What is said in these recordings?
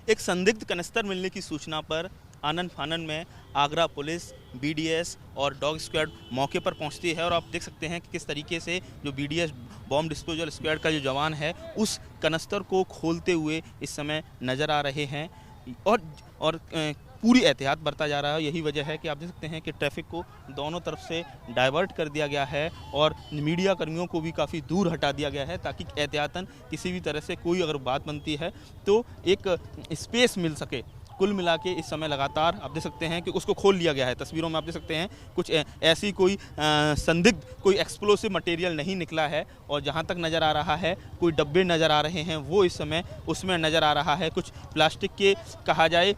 एक संदिग्ध कनिस्तर मिलने की सूचना पर आनन फानन में आगरा पुलिस, बीडीएस और डॉग स्क्वाड मौके पर पहुंचती है और आप देख सकते हैं कि किस तरीके से जो बीडीएस बॉम्ब डिस्पोजल स्क्वाड का जो जवान है उस कनिस्तर को खोलते हुए इस समय नज़र आ रहे हैं और पूरी एहतियात बरता जा रहा है। यही वजह है कि आप देख सकते हैं कि ट्रैफिक को दोनों तरफ से डाइवर्ट कर दिया गया है और मीडिया कर्मियों को भी काफ़ी दूर हटा दिया गया है ताकि एहतियातन किसी भी तरह से कोई अगर बात बनती है तो एक स्पेस मिल सके। कुल मिला के इस समय लगातार आप देख सकते हैं कि उसको खोल लिया गया है। तस्वीरों में आप देख सकते हैं कुछ ऐसी कोई संदिग्ध कोई एक्सप्लोसिव मटेरियल नहीं निकला है और जहां तक नज़र आ रहा है कोई डब्बे नज़र आ रहे हैं वो इस समय उसमें नज़र आ रहा है। कुछ प्लास्टिक के कहा जाए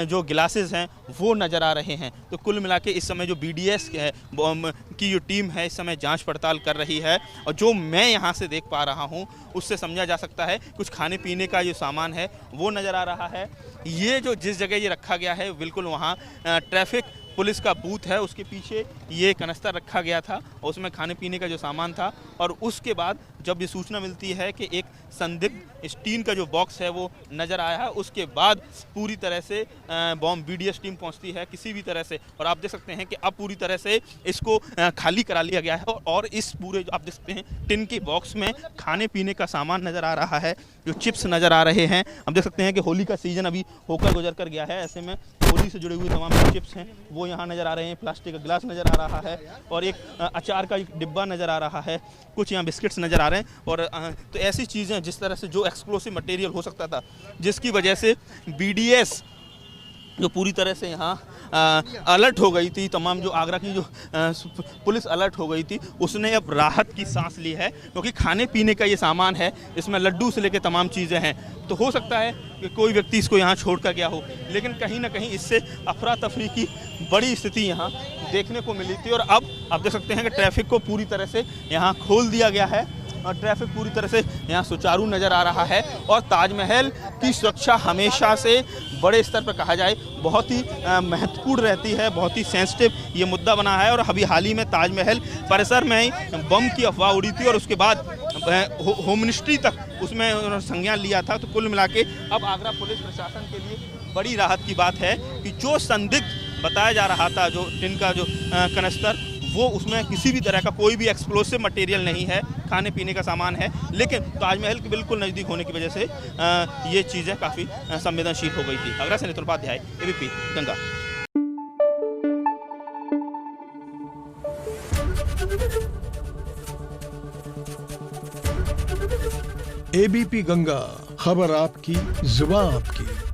जो गिलासेस हैं वो नज़र आ रहे हैं। तो कुल मिला के इस समय जो बीडीएस की जो टीम है इस समय जाँच पड़ताल कर रही है और जो मैं यहाँ से देख पा रहा हूँ उससे समझा जा सकता है कुछ खाने पीने का जो सामान है वो नज़र आ रहा है। ये जो जिस जगह ये रखा गया है बिल्कुल वहाँ ट्रैफिक पुलिस का बूथ है, उसके पीछे ये कनिस्तर रखा गया था और उसमें खाने पीने का जो सामान था। और उसके बाद जब ये सूचना मिलती है कि एक संदिग्ध स्टीन का जो बॉक्स है वो नज़र आया है, उसके बाद पूरी तरह से बॉम्ब बीडीएस टीम पहुंचती है किसी भी तरह से। और आप देख सकते हैं कि अब पूरी तरह से इसको खाली करा लिया गया है और इस पूरे आप देख सकते हैं टिन के बॉक्स में खाने पीने का सामान नज़र आ रहा है, जो चिप्स नज़र आ रहे हैं। आप देख सकते हैं कि होली का सीज़न अभी होकर गुजर कर गया है, ऐसे में होली से जुड़े हुए तमाम जो चिप्स हैं वो यहाँ नज़र आ रहे हैं। प्लास्टिक का गिलास नज़र आ रहा है और एक अचार का एक डिब्बा नज़र आ रहा है, कुछ यहाँ बिस्किट्स नज़र आ रहे हैं। और तो ऐसी चीज़ें जिस तरह से जो एक्सप्लोसिव मटेरियल हो सकता था जिसकी वजह से बीडीएस जो पूरी तरह से यहाँ अलर्ट हो गई थी, तमाम जो आगरा की जो पुलिस अलर्ट हो गई थी, उसने अब राहत की सांस ली है क्योंकि खाने पीने का ये सामान है, इसमें लड्डू से लेकर तमाम चीज़ें हैं। तो हो सकता है कि कोई व्यक्ति इसको यहाँ छोड़ कर गया हो, लेकिन कहीं ना कहीं इससे अफरा तफरी की बड़ी स्थिति यहाँ देखने को मिली थी। और अब आप देख सकते हैं कि ट्रैफिक को पूरी तरह से यहाँ खोल दिया गया है और ट्रैफिक पूरी तरह से यहाँ सुचारू नज़र आ रहा है। और ताजमहल की सुरक्षा हमेशा से बड़े स्तर पर कहा जाए बहुत ही महत्वपूर्ण रहती है, बहुत ही सेंसिटिव ये मुद्दा बना है। और अभी हाल ही में ताजमहल परिसर में बम की अफवाह उड़ी थी और उसके बाद होम मिनिस्ट्री तक उसमें संज्ञान लिया था। तो कुल मिला के अब आगरा पुलिस प्रशासन के लिए बड़ी राहत की बात है कि जो संदिग्ध बताया जा रहा था, जो टिन का जो कनिस्तर, वो उसमें किसी भी तरह का कोई भी एक्सप्लोसिव मटेरियल नहीं है, खाने पीने का सामान है। लेकिन ताजमहल के बिल्कुल नज़दीक होने की वजह से ये चीज़ें काफ़ी संवेदनशील हो गई थी। आगरा से नितिन उपाध्याय, एबीपी गंगा। एबीपी गंगा, खबर आपकी, जुबान आपकी।